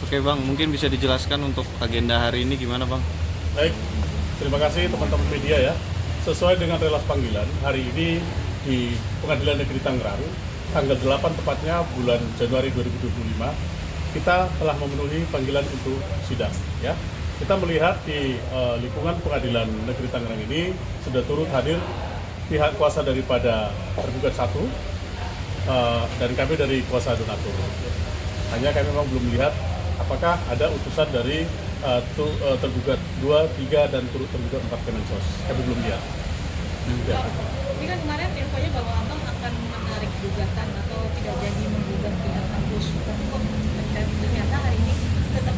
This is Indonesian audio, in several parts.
Oke Bang, mungkin bisa dijelaskan untuk agenda hari ini gimana Bang? Baik, terima kasih teman-teman media ya. Sesuai dengan relas panggilan, hari ini di Pengadilan Negeri Tangerang, tanggal 8 tepatnya bulan Januari 2025, kita telah memenuhi panggilan untuk sidang. Ya, kita melihat di lingkungan Pengadilan Negeri Tangerang ini sudah turut hadir pihak kuasa daripada tergugat satu dan kami dari kuasa donatur. Hanya kami memang belum melihat apakah ada utusan dari tergugat 2, 3, dan turut tergugat 4 Kemensos. Kami belum lihat. Ya. Ini kan kemarin infonya bahwa Abang akan menarik gugatan atau tidak jadi menggugat pihak kampus. Tapi kok ternyata hari ini tetap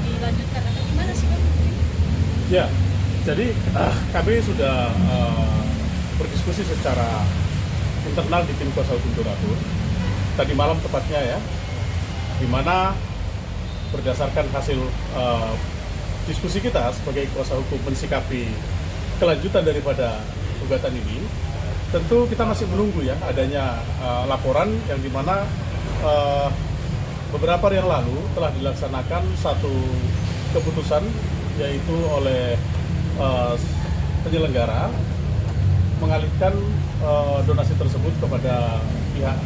dilanjutkan atau gimana sih Bang? Ya, jadi kami sudah berdiskusi secara internal di tim kuasa hukum donatur. Tadi malam tepatnya ya, di mana berdasarkan hasil diskusi kita sebagai kuasa hukum mensikapi kelanjutan daripada gugatan ini, tentu kita masih menunggu ya adanya laporan yang dimana beberapa hari yang lalu telah dilaksanakan satu keputusan yaitu oleh penyelenggara mengalihkan donasi tersebut kepada pihak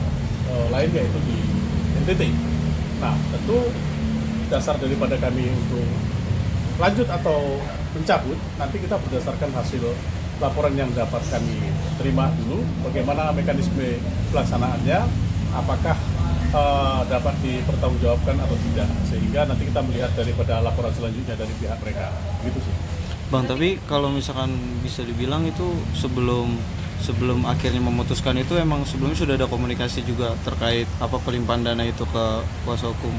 lain yaitu di NTT. Nah, tentu dasar daripada kami untuk lanjut atau mencabut, nanti kita berdasarkan hasil laporan yang dapat kami terima dulu, bagaimana mekanisme pelaksanaannya, apakah dapat dipertanggungjawabkan atau tidak, sehingga nanti kita melihat daripada laporan selanjutnya dari pihak mereka, gitu sih. Bang, tapi kalau misalkan bisa dibilang itu sebelum akhirnya memutuskan itu emang sebelumnya sudah ada komunikasi juga terkait apa pelimpahan dana itu ke kuasa hukum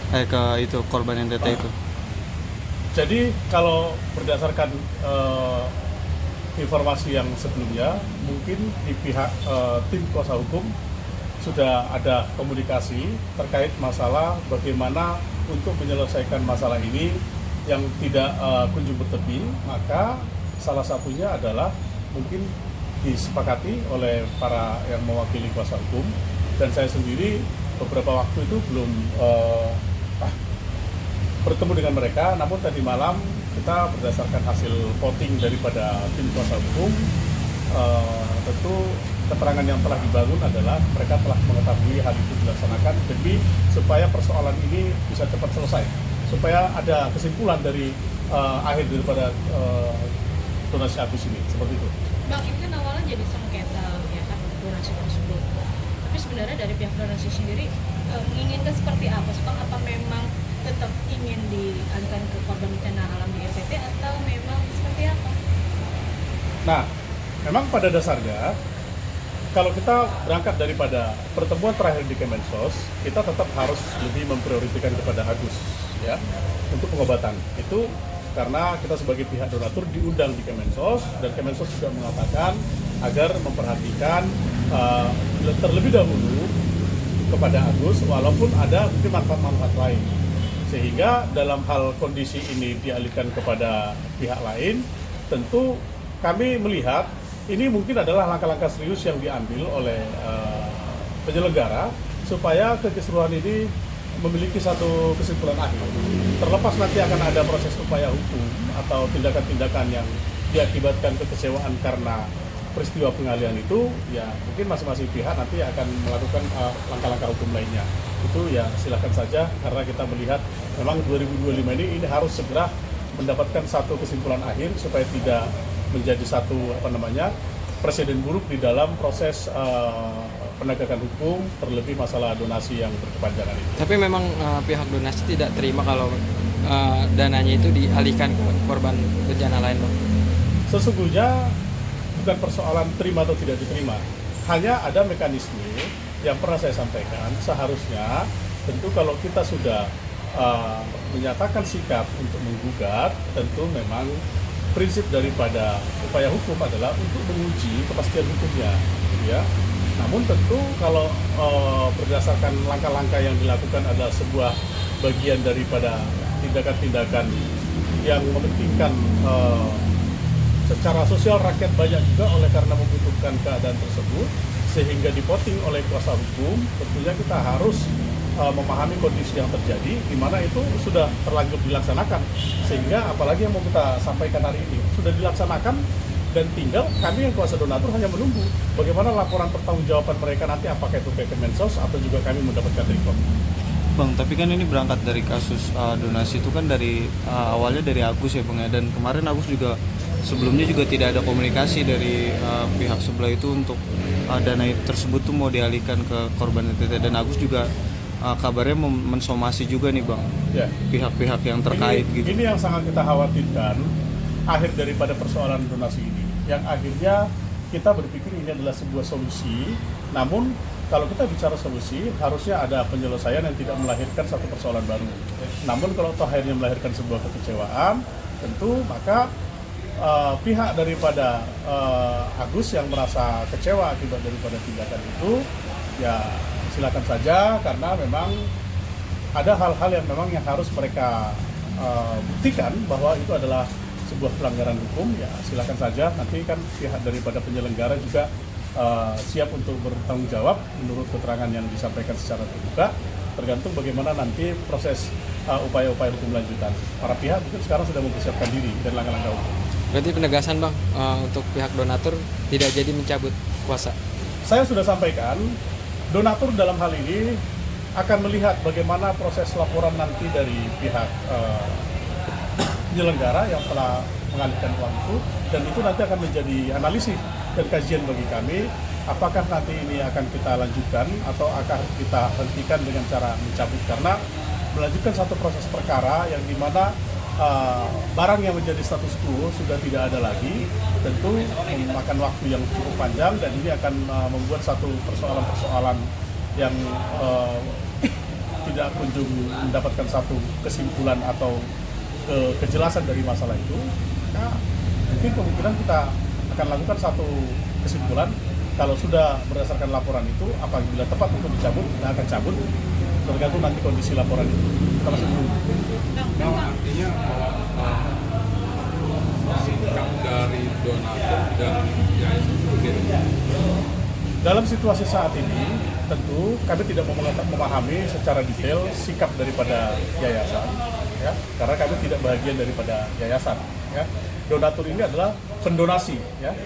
ke itu korban NTT itu. Jadi kalau berdasarkan informasi yang sebelumnya, mungkin di pihak tim kuasa hukum sudah ada komunikasi terkait masalah bagaimana untuk menyelesaikan masalah ini yang tidak kunjung bertepi, maka salah satunya adalah mungkin disepakati oleh para yang mewakili kuasa hukum dan saya sendiri beberapa waktu itu belum bertemu dengan mereka, namun tadi malam kita berdasarkan hasil voting daripada tim kuasa hukum, tentu keterangan yang telah dibangun adalah mereka telah mengetahui hal itu dilaksanakan demi supaya persoalan ini bisa cepat selesai, supaya ada kesimpulan dari akhir daripada donasi habis ini, seperti itu. Bang, ini kan awalnya jadi sengketa ya kan donasi tersebut. Tapi sebenarnya dari pihak donasi sendiri menginginkan seperti apa? Bang, apa memang tetap ingin dialihkan ke korban bencana alam di NTT atau memang seperti apa? Nah, memang pada dasarnya kalau kita berangkat daripada pertemuan terakhir di Kemensos, kita tetap harus lebih memprioritaskan kepada Agus ya untuk pengobatan. Itu karena kita sebagai pihak donatur diundang di Kemensos dan Kemensos juga mengatakan agar memperhatikan terlebih dahulu kepada Agus walaupun ada mungkin manfaat-manfaat lain. Sehingga dalam hal kondisi ini dialihkan kepada pihak lain, tentu kami melihat ini mungkin adalah langkah-langkah serius yang diambil oleh penyelenggara supaya kekeseluruhan ini memiliki satu kesimpulan akhir. Terlepas nanti akan ada proses upaya hukum atau tindakan-tindakan yang diakibatkan kekecewaan karena peristiwa pengalihan itu, ya mungkin masing-masing pihak nanti akan melakukan langkah-langkah hukum lainnya. Itu ya silakan saja, karena kita melihat memang 2025 ini harus segera mendapatkan satu kesimpulan akhir supaya tidak menjadi satu presiden buruk di dalam proses penegakan hukum, terlebih masalah donasi yang berkepanjangan ini. Tapi memang pihak donasi tidak terima kalau dananya itu dialihkan ke korban bencana lain, Bang? Sesungguhnya bukan persoalan terima atau tidak diterima, hanya ada mekanisme yang pernah saya sampaikan. Seharusnya tentu kalau kita sudah menyatakan sikap untuk menggugat, tentu memang prinsip daripada upaya hukum adalah untuk menguji kepastian hukumnya, ya. Namun tentu kalau berdasarkan langkah-langkah yang dilakukan adalah sebuah bagian daripada tindakan-tindakan yang mementingkan secara sosial rakyat banyak juga oleh karena membutuhkan keadaan tersebut, sehingga dipoting oleh kuasa hukum, tentunya kita harus memahami kondisi yang terjadi, di mana itu sudah terlanjur dilaksanakan. Sehingga apalagi yang mau kita sampaikan hari ini, sudah dilaksanakan dan tinggal kami yang kuasa donatur hanya menunggu bagaimana laporan pertanggungjawaban mereka nanti, apakah itu ke Kemensos atau juga kami mendapatkan report. Bang, tapi kan ini berangkat dari kasus donasi itu kan dari awalnya dari Agus ya Bang ya, dan kemarin Agus juga sebelumnya juga tidak ada komunikasi dari pihak sebelah itu untuk dana tersebut tuh mau dialihkan ke korban NTT, dan Agus juga kabarnya mensomasi juga nih Bang, Ya. pihak-pihak yang terkait ini, gitu. Ini yang sangat kita khawatirkan, akhir daripada persoalan donasi ini. Yang akhirnya kita berpikir ini adalah sebuah solusi, namun kalau kita bicara solusi, harusnya ada penyelesaian yang tidak melahirkan satu persoalan baru. Namun kalau toh akhirnya melahirkan sebuah kekecewaan, tentu maka pihak daripada Agus yang merasa kecewa akibat daripada tindakan itu, ya silakan saja, karena memang ada hal-hal yang memang yang harus mereka buktikan bahwa itu adalah sebuah pelanggaran hukum. Ya silakan saja, nanti kan pihak daripada penyelenggara juga siap untuk bertanggung jawab menurut keterangan yang disampaikan secara terbuka, tergantung bagaimana nanti proses upaya-upaya hukum lanjutan. Para pihak mungkin sekarang sudah mempersiapkan diri dan langkah-langkah hukum. Berarti penegasan Bang, untuk pihak donatur tidak jadi mencabut kuasa. Saya sudah sampaikan, donatur dalam hal ini akan melihat bagaimana proses laporan nanti dari pihak penyelenggara yang telah mengalihkan uang itu, dan itu nanti akan menjadi analisis dan kajian bagi kami, apakah nanti ini akan kita lanjutkan atau akan kita hentikan dengan cara mencabut, karena melanjutkan satu proses perkara yang dimana barang yang menjadi status quo sudah tidak ada lagi, tentu memakan waktu yang cukup panjang, dan ini akan membuat satu persoalan-persoalan yang tidak kunjung mendapatkan satu kesimpulan atau kejelasan dari masalah itu. Maka mungkin kemungkinan kita akan lakukan satu kesimpulan, kalau sudah berdasarkan laporan itu, apabila tepat untuk dicabut, kita akan cabut, tergantung nanti kondisi laporan itu. Kita masih menunggu. Artinya sikap dari donatur dan yayasan itu berbeda. Dalam situasi saat ini, tentu kami tidak memahami secara detail sikap daripada yayasan, ya, karena kami tidak bagian daripada yayasan. Ya. Donatur ini adalah pendonasi, ya,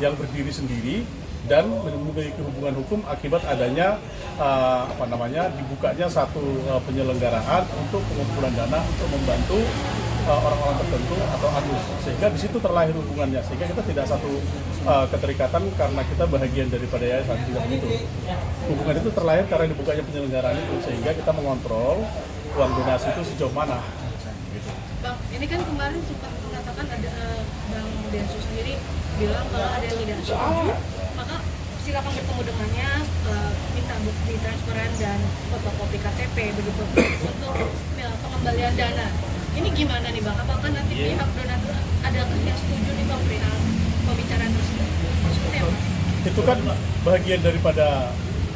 yang berdiri sendiri dan memiliki hubungan hukum akibat adanya dibukanya satu penyelenggaraan untuk pengumpulan dana untuk membantu orang-orang tertentu atau Agus, sehingga di situ terlahir hubungannya, sehingga kita tidak satu keterikatan karena kita bahagian daripada yayasan, tidak begitu. Hubungan itu terlahir karena dibukanya penyelenggaraan itu, sehingga kita mengontrol uang donasi itu sejauh mana. Gitu. Bang, ini kan kemarin sempat mengatakan ada Bang Densus sendiri bilang kalau ada yang tidak setuju, maka silakan bertemu dengannya, minta bukti transparan dan fotokopi KTP begitu untuk pengembalian dana. Ini gimana nih Bang? Apakah nanti pihak donatur adakah yang setuju nih Bang perihal pembicaraan tersebut? Seperti apa? Itu kan bagian daripada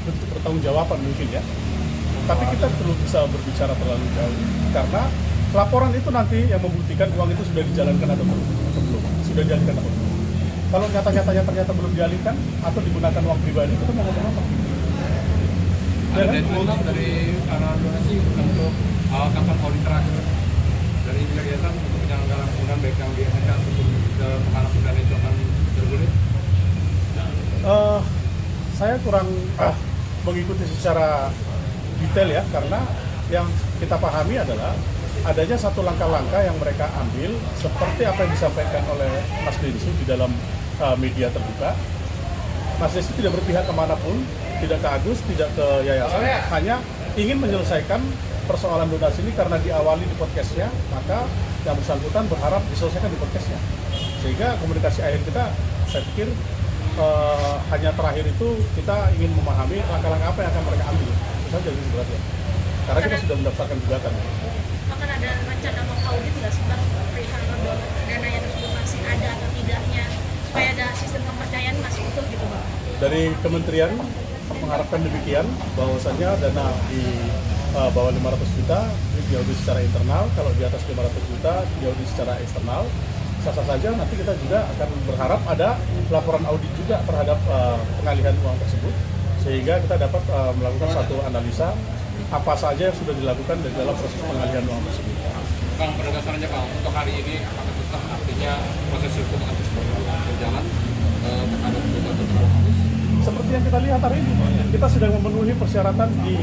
bentuk pertanggungjawaban mungkin ya. Tapi kita perlu bisa berbicara terlalu jauh, karena laporan itu nanti yang membuktikan uang itu sudah dijalankan atau belum, sudah dialihkan atau belum. Kalau nyata-nyatanya ternyata belum dialihkan atau digunakan uang pribadi, kita mau ngomong apa? Ada deadline dari arah donasi untuk kapan audit terakhir dari kegiatan untuk penyelenggaraan penggunaan baik yang diamankan untuk pengharapan dana itu akan bergulir? Saya kurang mengikuti secara detail ya, karena yang kita pahami adalah adanya satu langkah-langkah yang mereka ambil seperti apa yang disampaikan oleh Mas Densu di dalam media terbuka. Mas Densu tidak berpihak kemanapun, tidak ke Agus, tidak ke yayasan, hanya ingin menyelesaikan persoalan donasi ini karena diawali di podcastnya, maka yang bersangkutan berharap diselesaikan di podcastnya. Sehingga komunikasi akhir kita, saya pikir hanya terakhir itu kita ingin memahami langkah-langkah apa yang akan mereka ambil. Itu saja sih sebenarnya. Karena kita sudah mendaftarkan gugatan. Akan ada rencana mengaudit nggak sih Bang perihal dana yang tersebut masih ada atau tidaknya, supaya ada sistem kepercayaan masih utuh gitu Bang? Dari kementerian mengharapkan demikian, bahwasannya dana di bawah 500 juta diaudit secara internal, kalau di atas 500 juta diaudit secara eksternal. Sah-sah saja, nanti kita juga akan berharap ada laporan audit juga terhadap pengalihan uang tersebut, sehingga kita dapat melakukan satu analisa apa saja yang sudah dilakukan di dalam proses pengalihan uang tersebut. Kang, pada dasarnya Kang, untuk hari ini apakah tetap artinya proses hukum akan terus berjalan terhadap gugatan Agus? Seperti yang kita lihat hari ini, kita sedang memenuhi persyaratan di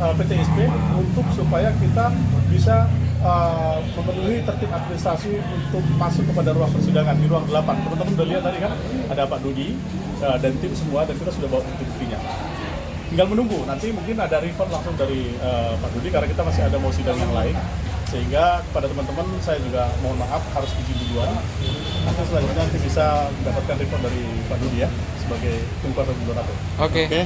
PTSP untuk supaya kita bisa memenuhi tertib administrasi untuk masuk kepada ruang persidangan di ruang 8. Teman-teman udah lihat tadi kan, ada Pak Dudi dan tim semua, dan kita sudah bawa bukti-buktinya. Tinggal menunggu, nanti mungkin ada refund langsung dari Pak Dudi karena kita masih ada mau sidang yang lain. Sehingga kepada teman-teman saya juga mohon maaf harus izin duluan. Nanti selanjutnya nanti bisa mendapatkan refund dari Pak Dudi ya sebagai tim kuasa moderator. Oke. Oke.